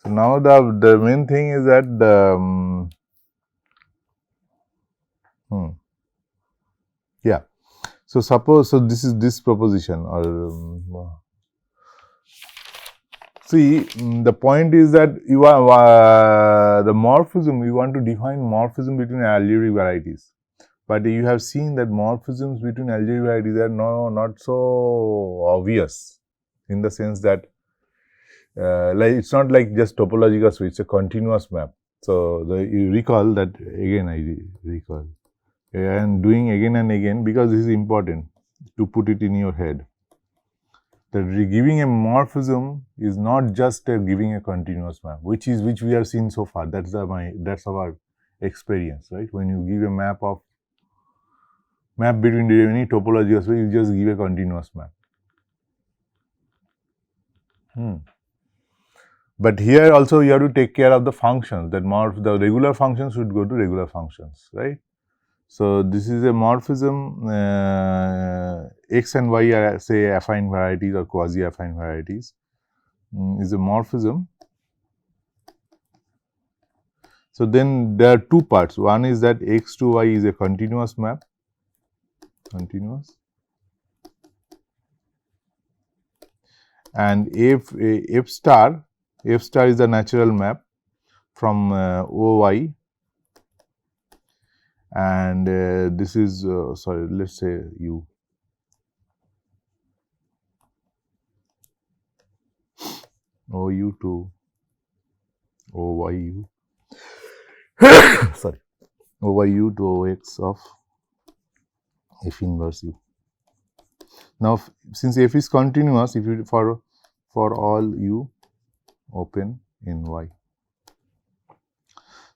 So now the main thing is that yeah. So suppose this is this proposition or see the point is that you are the morphism, you want to define morphism between algebraic varieties, but you have seen that morphisms between algebraic varieties are not so obvious, in the sense that like it's not like just topological switch, it's a continuous map. So you recall that again, I recall and doing again and again, because this is important to put it in your head, that giving a morphism is not just giving a continuous map, which we have seen so far. That's our experience, right? When you give a map between any topological switch, you just give a continuous map. But here also you have to take care of the functions, that the regular functions should go to regular functions, right? So this is a morphism. X and Y are, say, affine varieties or quasi-affine varieties. Is a morphism. So then there are two parts. One is that X to Y is a continuous map, continuous, and F star is the natural map from OY, and this is sorry, let's say U. OU to OYU. Sorry, OYU to OX of F inverse U. Now, since F is continuous, if you for all U open in Y,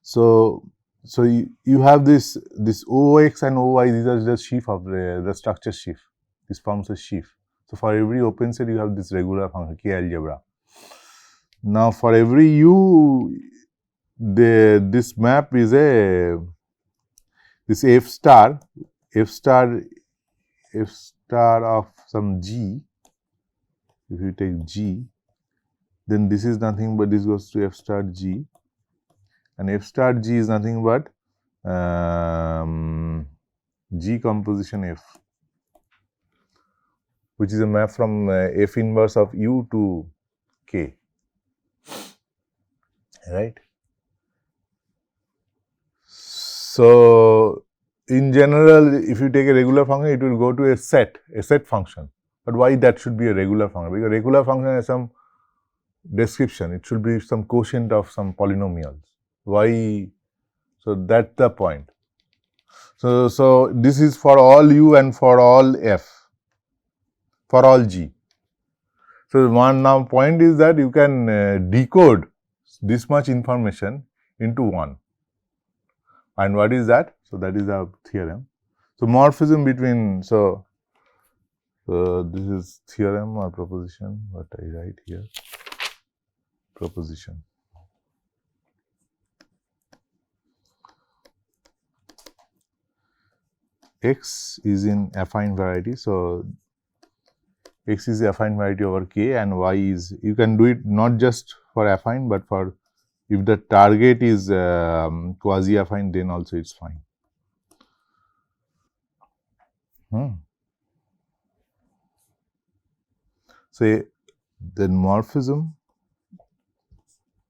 so you have this OX and OY. These are just sheaf of the structure sheaf. This forms a sheaf. So for every open set, you have this regular function K algebra. Now for every U, this map is this F star of some G. If you take G, then this is nothing but this goes to F star G, and F star G is nothing but G composition F, which is a map from F inverse of U to K, right? So in general, if you take a regular function, it will go to a set function. But why that should be a regular function? Because regular function has some description. It should be some quotient of some polynomials. Why? So that's the point. So this is for all U and for all F, for all G. So one now point is that you can decode this much information into one. And what is that? So that is our theorem. So morphism between, so this is theorem or proposition, what I write here, proposition. X is in affine variety, so X is the affine variety over K, and Y is, you can do it not just for affine, but for if the target is quasi-affine, then also it's fine. So then morphism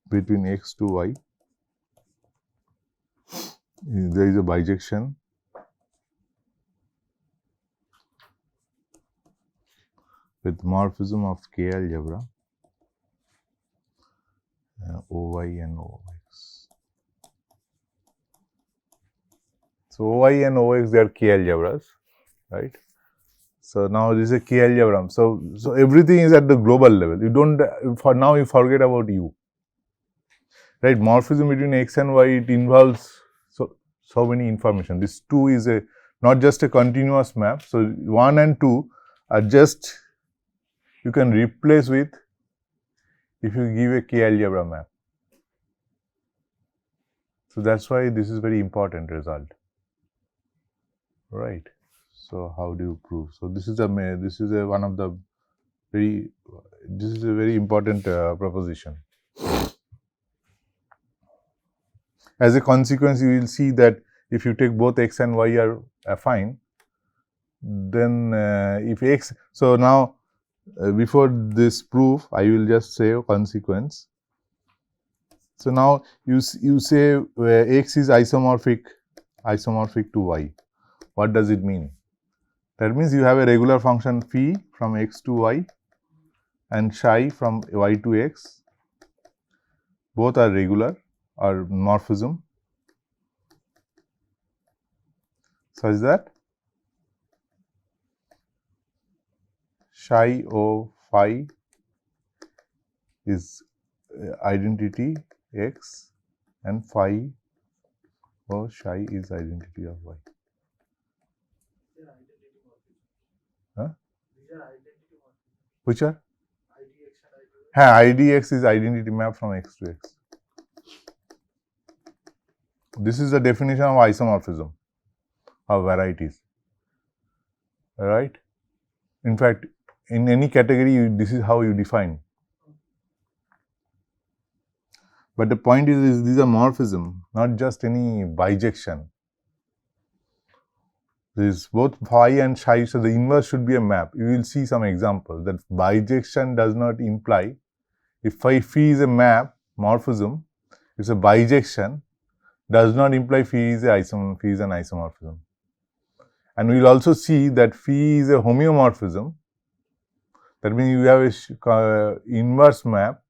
between X to Y, there is a bijection with morphism of K algebra, OY and OX. So OY and OX, they are K algebras, right? So now this is a K algebra. So everything is at the global level. You don't, for now you forget about U, right? Morphism between X and Y, it involves so many information. This 2 is not just a continuous map. So 1 and 2 are just, you can replace with if you give a K algebra map. So that's why this is very important result, right? So how do you prove? So this is a very important proposition. as a consequence, you will see that if you take both x and y are affine, then if x, so now before this proof, I will just say a consequence. So now you say x is isomorphic to y. What does it mean? That means you have a regular function phi from x to y and psi from y to x. Both are regular or morphism, such that psi o phi is identity x and phi o psi is identity of y. Huh? Which are? IDX is identity map from x to x. This is the definition of isomorphism of varieties. Right? In fact, in any category, this is how you define. But the point is these are morphism, not just any bijection. This both phi and psi, so the inverse should be a map. You will see some examples that bijection does not imply, if phi is a map, morphism, it's a bijection, does not imply phi is an isomorphism. And we will also see that phi is a homeomorphism. That means you have a inverse map,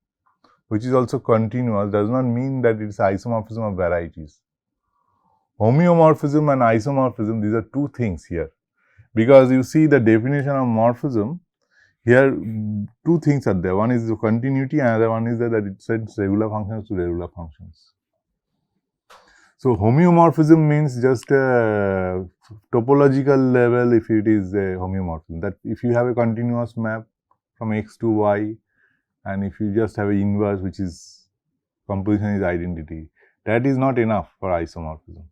which is also continuous, does not mean that it is isomorphism of varieties. Homeomorphism and isomorphism, these are two things here. Because you see the definition of morphism, here two things are there. One is the continuity, another one is that it sends regular functions to regular functions. So homeomorphism means just a topological level if it is a homeomorphism. That if you have a continuous map from x to y, and if you just have an inverse, which is composition is identity, that is not enough for isomorphism.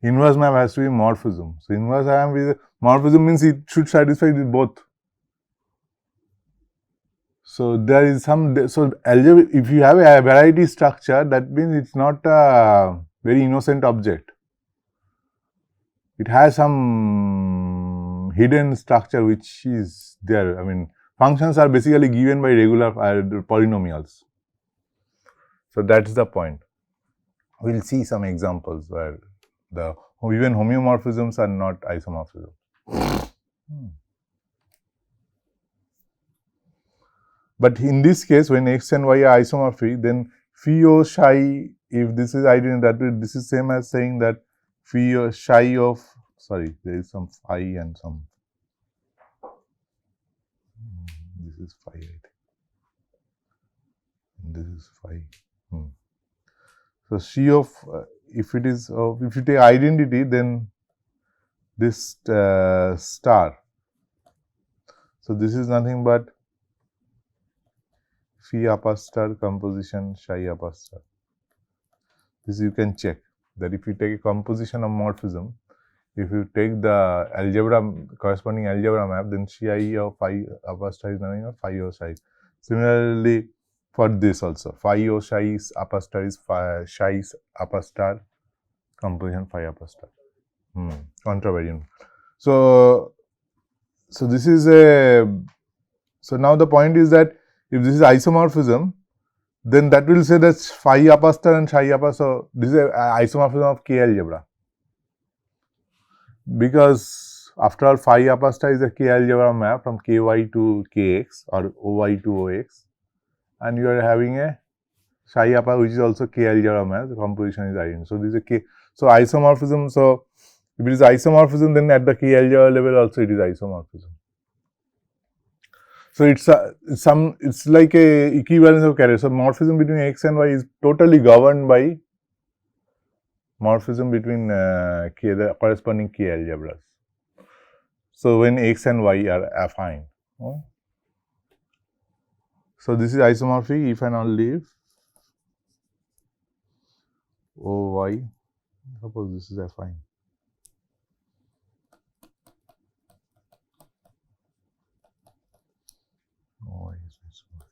Inverse map has to be morphism. So inverse map is morphism means it should satisfy with both. So there is some, so algebra, if you have a variety structure, that means it's not a very innocent object. It has some hidden structure which is there. I mean, functions are basically given by regular polynomials. So that's the point. We'll see some examples where the even homeomorphisms are not isomorphisms. But in this case, when x and y are isomorphic, then phi o psi, if this is identity, that will, this is same as saying that phi o psi of, sorry, there is some phi and some, this is phi, I think. This is phi. So psi of, if it is, if you take identity, then this star. So this is nothing but phi upper star composition psi upper star. This you can check that if you take a composition of morphism, if you take the algebra, corresponding algebra map, then psi of phi upper star is nothing but phi o psi. Similarly, for this also, phi o psi upper star is psi upper star composition phi upper star. Contravariant. So this is a, so now the point is that if this is isomorphism, then that will say that phi upper star and psi upper, so this is a isomorphism of K algebra. Because after all, phi upper star is a K algebra map from Ky to Kx or Oy to Ox, and you are having a psi upper which is also K algebra map, the composition is identical. So this is a K, so isomorphism, so if it is isomorphism, then at the K algebra level also it is isomorphism. So it's it's like a equivalence of characters. So morphism between x and y is totally governed by morphism between K, the corresponding K algebras. So when x and y are affine. So this is isomorphic if and only if Oy, suppose this is affine. Oy is isomorphic.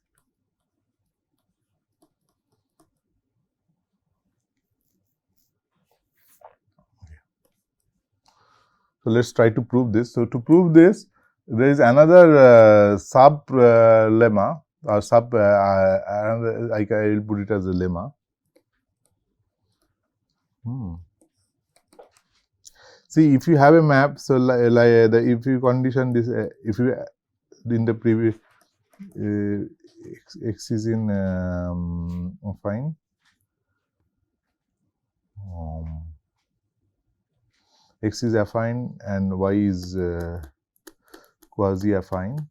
So let's try to prove this. So to prove this, there is another sub lemma or sub another, I will put it as a lemma. See, if you have a map, so if you condition this, if you in the previous x is in affine, x is affine and y is quasi affine.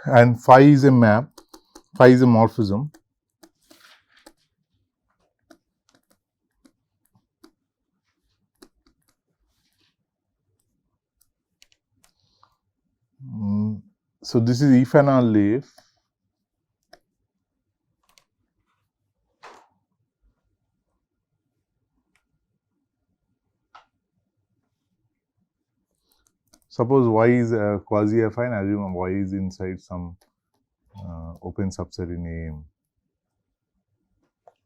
And phi is a map, phi is a morphism. So this is if and only if suppose y is quasi affine, assume y is inside some open subset in AM.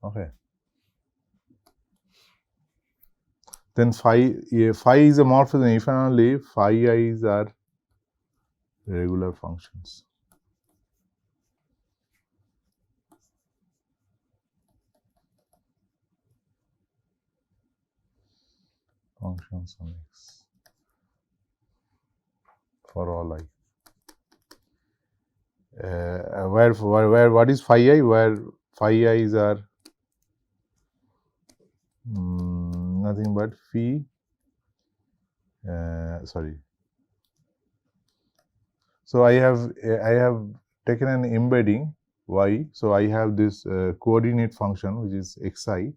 Okay. Then phi is a morphism if and only if phi i's are regular functions. Functions on x for all I. Where what is phi I? Where phi i's are nothing but phi. Sorry. So I have taken an embedding y. So I have this coordinate function which is xi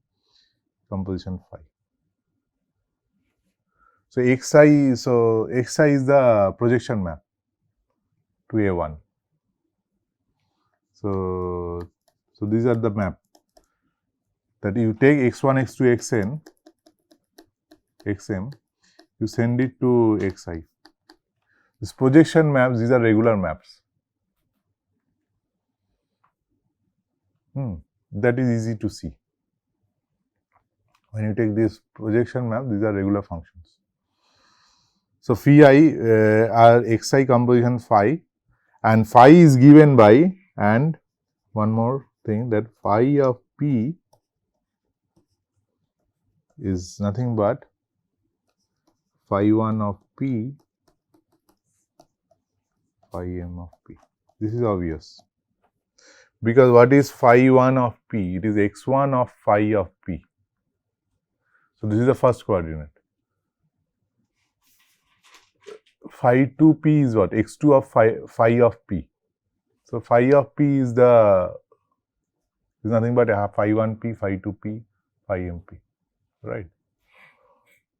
composition phi. So xi is the projection map to A1. So these are the map that you take x1, x2, xm, you send it to xi. This projection maps, these are regular maps. That is easy to see. When you take this projection map, these are regular functions. So phi I are xi composition phi, and phi is given by, and one more thing, that phi of p is nothing but phi 1 of p, phi m of p. This is obvious. Because what is phi 1 of p? It is x1 of phi of p. So this is the first coordinate. Phi 2p is what? x2 of phi of p. So phi of p is nothing but phi 1p, phi 2p, phi mp, right?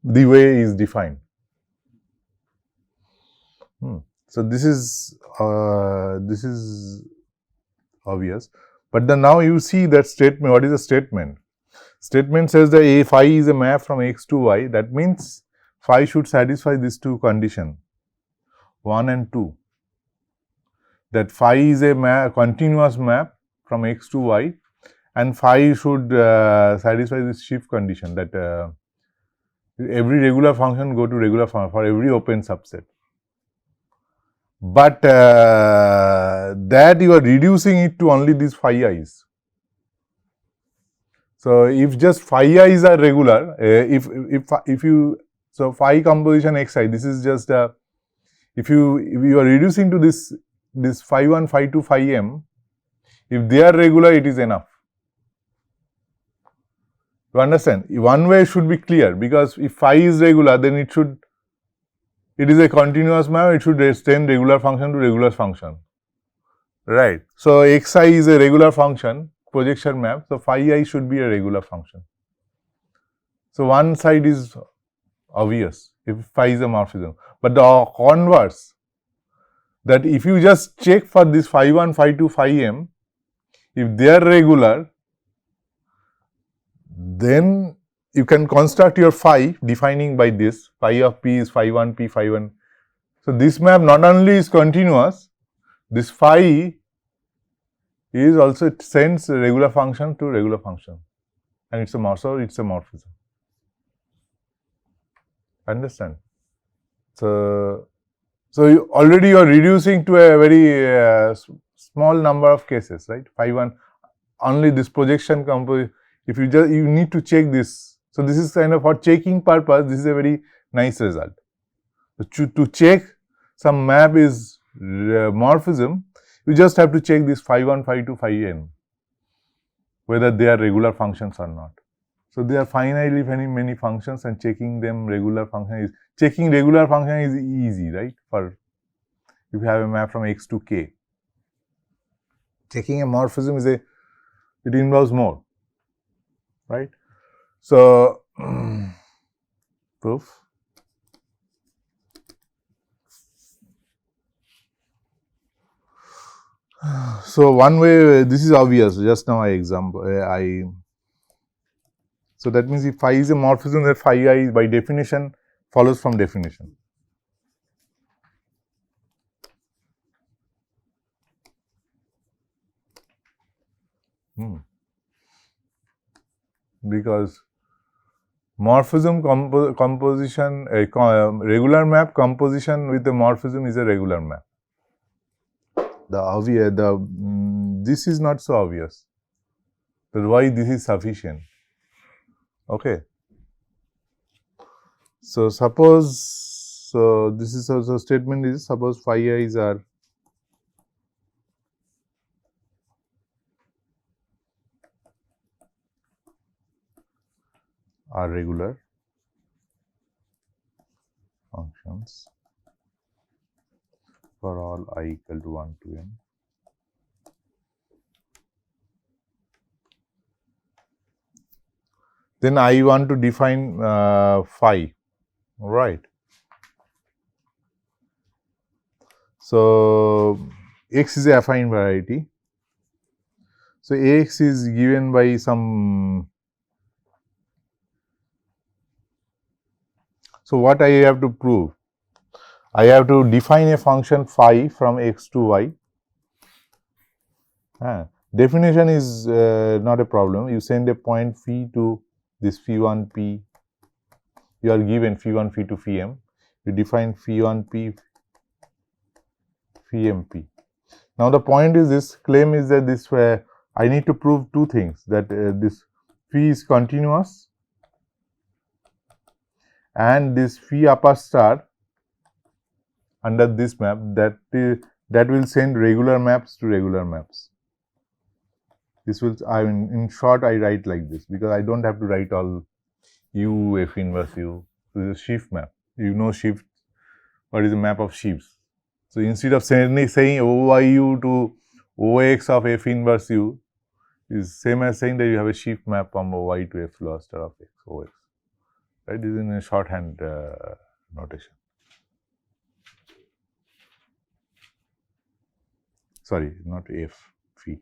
The way is defined. So this is obvious. But then now you see that statement. What is the statement? Statement says that a phi is a map from x to y. That means phi should satisfy these two conditions, 1 and 2. That phi is a continuous map from x to y, and phi should satisfy this shift condition, that every regular function go to regular function for every open subset. But that you are reducing it to only these phi i's. So if just phi i's are regular, so phi composition xi, this is just if you are reducing to this phi 1, phi 2, phi m, if they are regular, it is enough. You understand? One way should be clear, because if phi is regular, then it is a continuous map, it should extend regular function to regular function, right? So xi is a regular function, projection map, so phi I should be a regular function. So one side is obvious, if phi is a morphism. But the converse, that if you just check for this phi 1, phi 2, phi m, if they are regular, then you can construct your phi defining by this phi of p is phi 1 p phi 1. So, this map not only is continuous, this phi is also, it sends a regular function to regular function, and it's a morphism. Understand? So you already you are reducing to a very small number of cases, right? Phi 1 only this projection composition. If you need to check this. So, this is kind of for checking purpose, this is a very nice result. So, to check some map is morphism, you just have to check this phi 1, phi 2, phi n, whether they are regular functions or not. So, there are finitely many functions, and checking them regular function is, checking regular function is easy, right? For if you have a map from x to k. Checking a morphism is it involves more, right? So, proof. So, one way, this is obvious, just now so that means if phi is a morphism, then phi I by definition follows from definition. Because morphism composition, regular map composition with a morphism is a regular map. This is not so obvious. That's why this is sufficient. Okay. So, suppose, this is also statement is, suppose phi i's are regular functions for all I equal to 1 to n. Then I want to define phi, right? So, x is a affine variety. So, Ax is given by some. So, what I have to prove? I have to define a function phi from x to y. Definition is not a problem. You send a point phi to this phi 1 p. You are given phi 1 phi 2 phi m. You define phi 1 p phi m p. Now, the point is, this claim is that this I need to prove two things, that this phi is continuous and this phi upper star under this map that will send regular maps to regular maps. This will, I mean, in short, I write like this because I don't have to write all u f inverse u. So, this is shift map. You know shift, what is the map of shifts. So, instead of saying OYU to OX of f inverse u is same as saying that you have a shift map from Y to f lower star of x OX, right? This is in a shorthand notation. Sorry, not f, phi.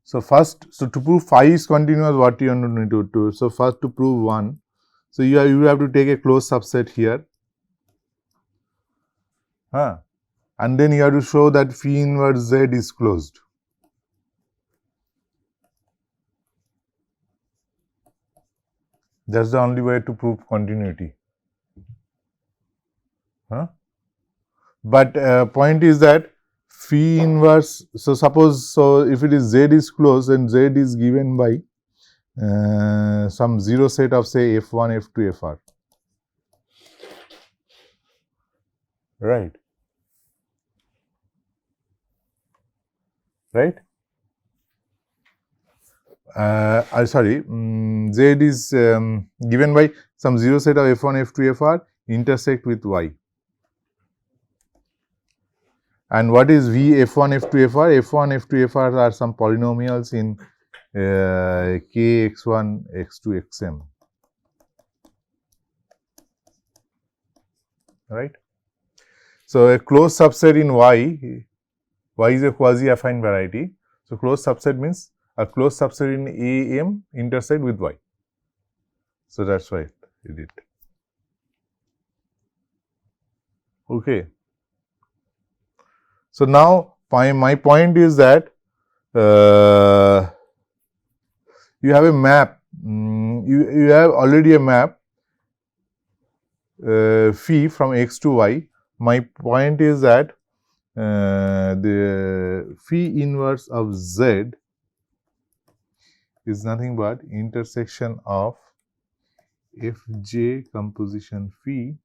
So, first, so to prove phi is continuous, what you need to do? So, first to prove 1, so you have to take a closed subset here, and then you have to show that phi inverse z is closed. That's the only way to prove continuity. But point is that phi inverse, so suppose, so if it is z is closed, then z is given by some 0 set of say f1, f2, fr, right? Right? Z is given by some 0 set of f1, f2, fr intersect with y. And what is V f1, f2, fr? f1, f2, fr are some polynomials in k, x1, x2, xm. Right? So, a closed subset in Y is a quasi-affine variety. So, closed subset means a closed subset in AM intersect with Y. So, that is why it did. Okay. So, now my point is that you have a map, you have already a map phi from X to Y. My point is that the phi inverse of Z is nothing but intersection of Fj composition phi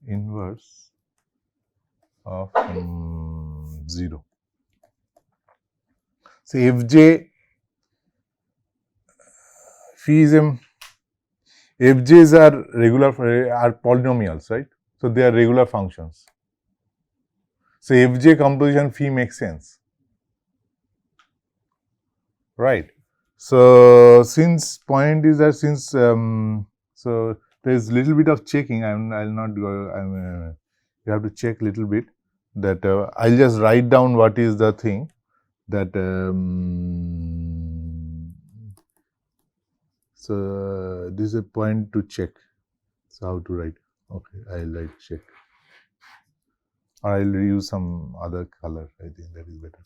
inverse of 0. So, Fj phi is Fj's are regular, are polynomials, right? So, they are regular functions. So, Fj composition phi makes sense, right? So, since point is that since so there is little bit of checking. I'll not go. You have to check little bit. That I'll just write down what is the thing that. So this is a point to check. So how to write? Okay, I'll write check. Or I'll use some other color. I think that is better.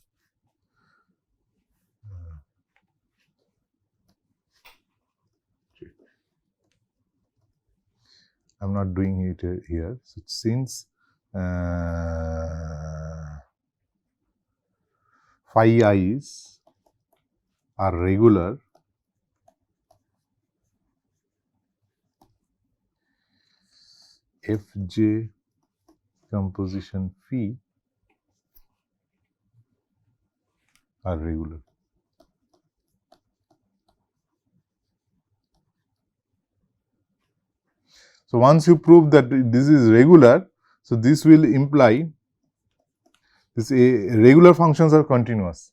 I'm not doing it here. So since phi i's are regular, Fj composition phi are regular. So once you prove that this is regular, so this will imply this regular functions are continuous.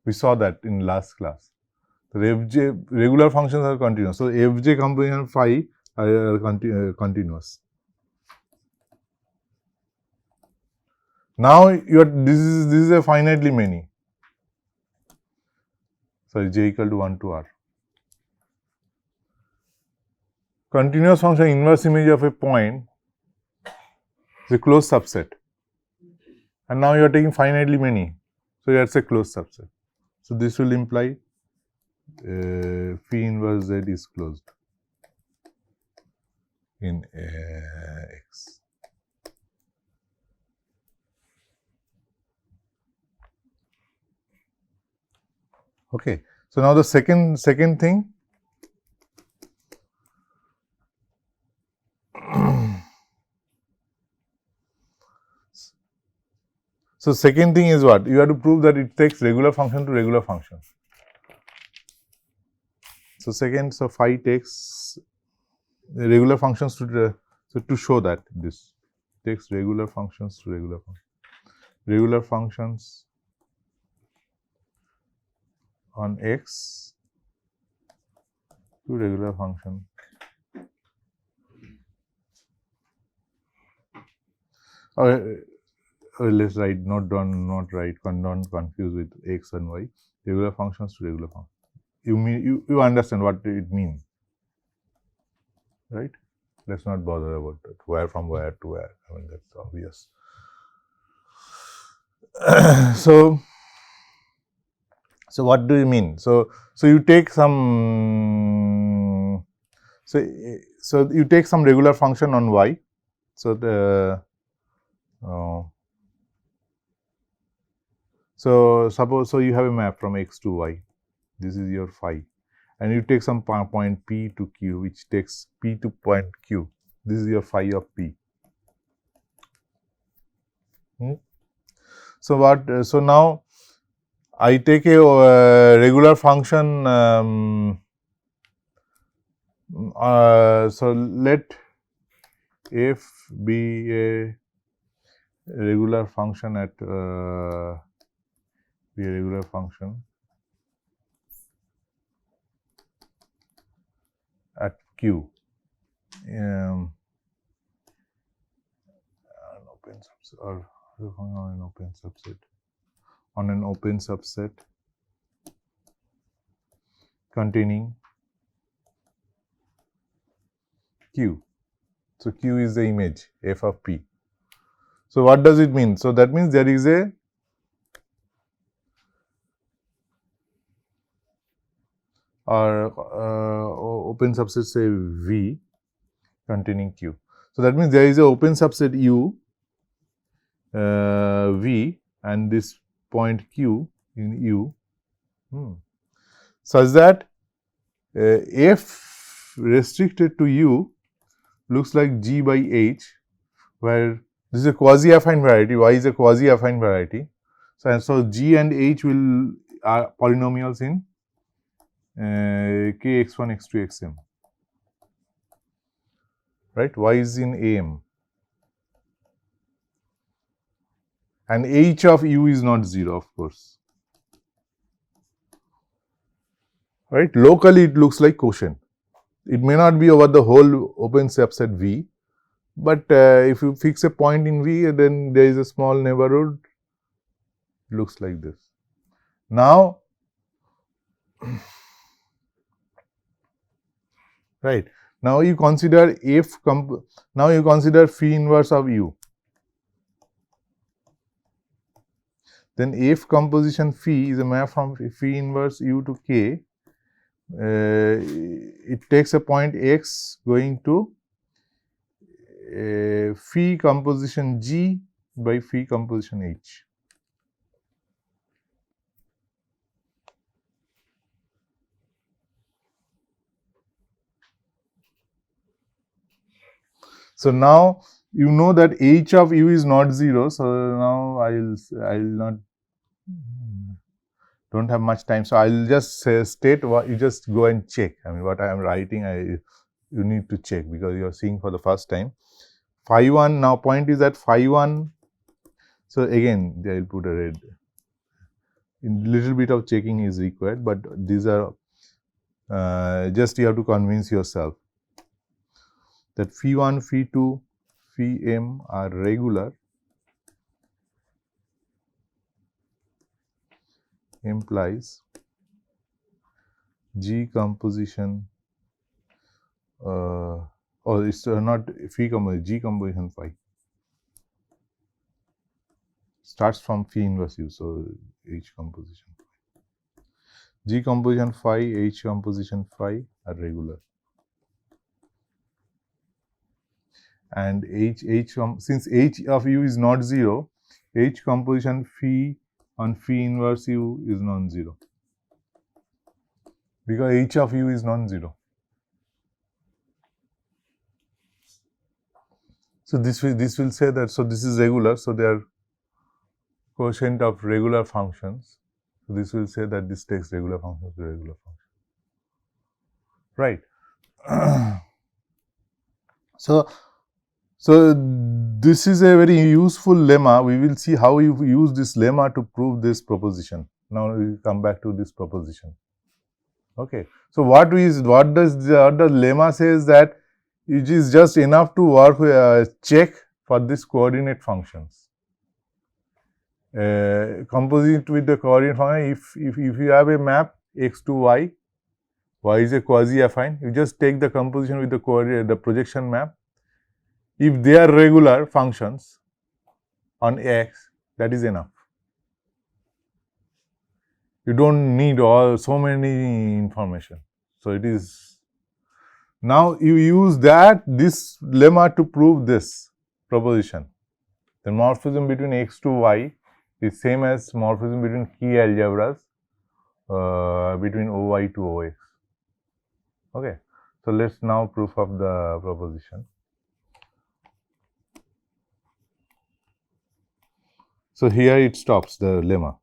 We saw that in last class. So Fj regular functions are continuous. So Fj composition phi are continuous. Now this is a finitely many. Sorry, j equal to 1 to r. Continuous function inverse image of a point is a closed subset. And now you are taking finitely many. So that's a closed subset. So this will imply phi inverse Z is closed in X. Okay. So now the second thing. So second thing is what? You have to prove that it takes regular function to regular function. So second, so phi takes regular functions to so to show that this takes regular functions to regular functions. Regular functions on X to regular function. Let's write not confuse with X and Y. Regular functions to regular functions. You understand what it means, right? Let's not bother about that. Where from where to where. I mean that's obvious. So what do you mean? So you take some so you take some regular function on Y. So so suppose you have a map from X to Y. This is your phi, and you take some point P to Q, which takes P to point Q. This is your phi of P. So what? So now I take a regular function. So let f be a regular function at be a regular function at Q. or on an open subset. On an open subset containing Q. So Q is the image f of P. So what does it mean? So that means there is a open subset say V containing Q. So that means there is a open subset U V and this point Q in U such that F restricted to U looks like G by H, where this is a quasi-affine variety, Y is a quasi-affine variety. So G and H are polynomials in K x1, x2, xm, right? Y is in AM. And H of U is not 0, of course. Right? Locally, it looks like quotient. It may not be over the whole open subset V, but if you fix a point in V, then there is a small neighborhood, looks like this. Now, right, now you consider now you consider phi inverse of U. Then F composition phi is a map from phi inverse U to K. It takes a point X going to phi composition G by phi composition H. So now you know that H of U is not 0. So now I'll not don't have much time. So I'll just state what you just go and check. I mean, what I am writing, you need to check because you are seeing for the first time. Phi 1, now point is that phi 1. So again, I'll put a red. Little bit of checking is required, but these are just you have to convince yourself that phi 1, phi 2, phi m are regular implies G composition it's not phi composition, G composition phi starts from phi inverse U, so H composition phi. G composition phi, H composition phi are regular. And since H of U is not 0, H composition phi on phi inverse U is non-zero because H of U is non-zero. So this will say that, so this is regular, so they are quotient of regular functions. So this will say that this takes regular functions to regular function. Right. So this is a very useful lemma. We will see how you use this lemma to prove this proposition. Now we will come back to this proposition. Okay. So what does the lemma says that it is just enough to work with, check for these coordinate functions. Composite with the coordinate function. If you have a map x to y, y is a quasi-affine. You just take the composition with the projection map. If they are regular functions on x, that is enough. You don't need so many information. So it is. Now you use this lemma to prove this proposition. The morphism between x to y is same as morphism between key algebras between OY to OX. Okay. So let's now proof of the proposition. So here it stops the lemma.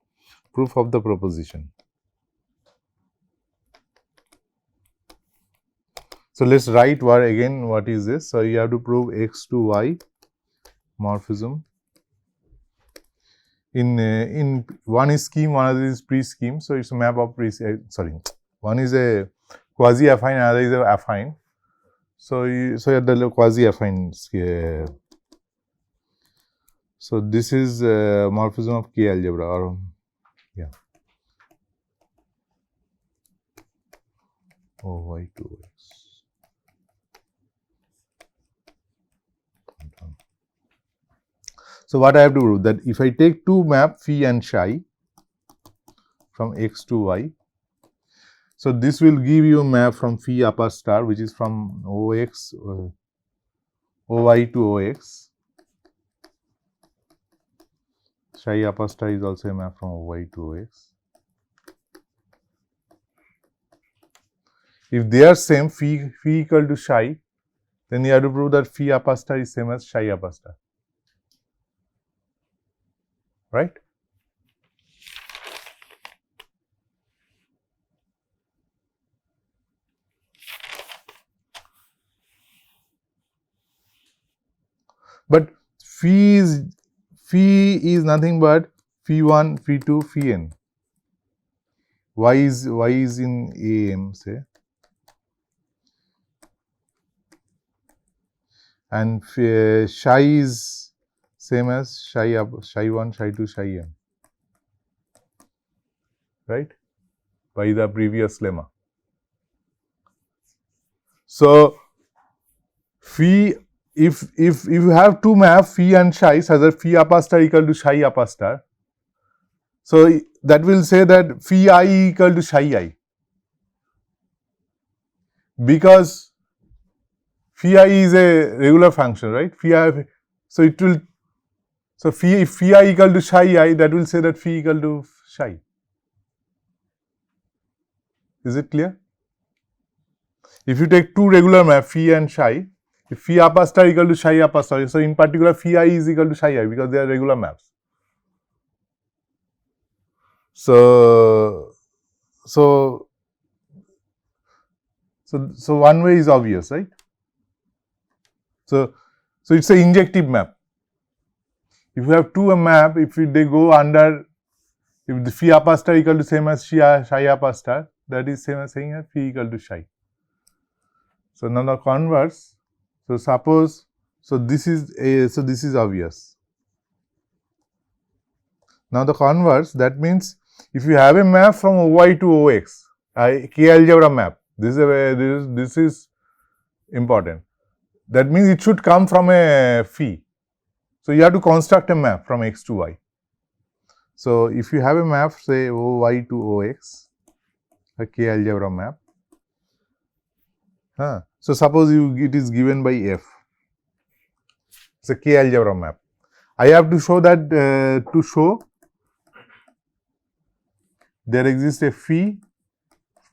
Proof of the proposition. So let's write what is this? So you have to prove x to y morphism. In one is scheme, one other is pre-scheme. So it's a map of one is a quasi-affine, another is a affine. So you have the quasi-affine So this is morphism of K algebra, or yeah, OY to OX. So what I have to do, that if I take two map phi and psi from X to Y, so this will give you a map from phi upper star, which is from OX, OY to OX. Psi upper star is also a map from OY to OX. If they are same, phi equal to psi, then you have to prove that phi upper star is same as psi upper star, right? But phi is nothing but phi 1, phi 2, phi n. Y is in AM, say, and psi is same as psi 1, psi 2, psi m, right? By the previous lemma. So phi, if you have two map phi and psi such that phi upper star equal to psi upper star, so that will say that phi I equal to psi I, because phi I is a regular function, right? Phi I, so it will, so if phi I equal to psi I, that will say that phi equal to psi. Is it clear? If you take two regular map phi and psi, if phi upper star equal to psi upper star, so in particular phi I is equal to psi I because they are regular maps. So one way is obvious, right? So it's an injective map. If you have two map, if they go under, if the phi upper star equal to same as psi upper star, that is same as saying that phi equal to psi. So now the converse. So suppose, so this is obvious. Now the converse, that means if you have a map from OY to OX, K algebra map, this is important. That means it should come from a phi. So you have to construct a map from X to Y. So if you have a map, say OY to OX, a K algebra map. So suppose it is given by F. It's a K algebra map. I have to show that to show there exists a phi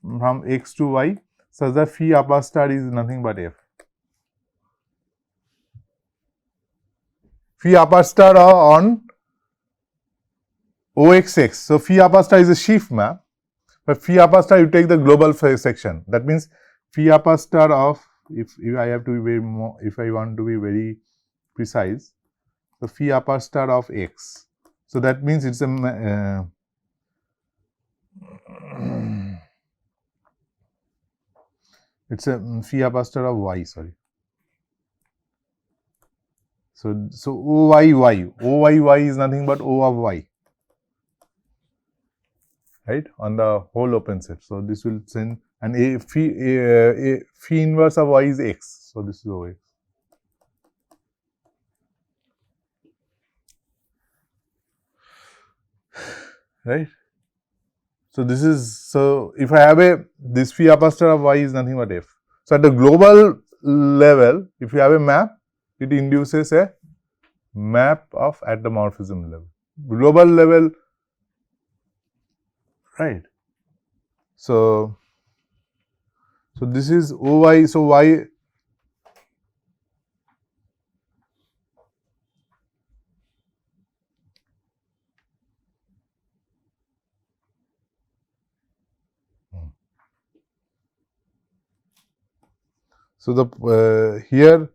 from X to Y such that phi upper star is nothing but F. Phi upper star on OXX. So phi upper star is a sheaf map, but phi upper star you take the global section. That means phi upper star of, if I have to be very more, if I want to be very precise, so phi upper star of X. So that means it's a it's a phi upper star of Y, sorry. So OYY is nothing but O of Y, right, on the whole open set. So this will send, and a phi inverse of Y is X. So this is OX. Right. So this is, so if I have this phi upper star of Y is nothing but F. So at the global level, if you have a map, it induces a map of at the morphism level. Global level, right. So this is OY, so Y. So the here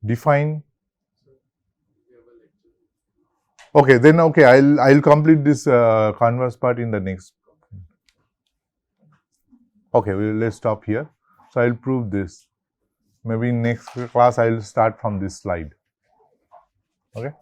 define. Okay, then okay, I'll complete this converse part in the next. Okay, let's stop here. So I'll prove this. Maybe in next class I'll start from this slide. Okay.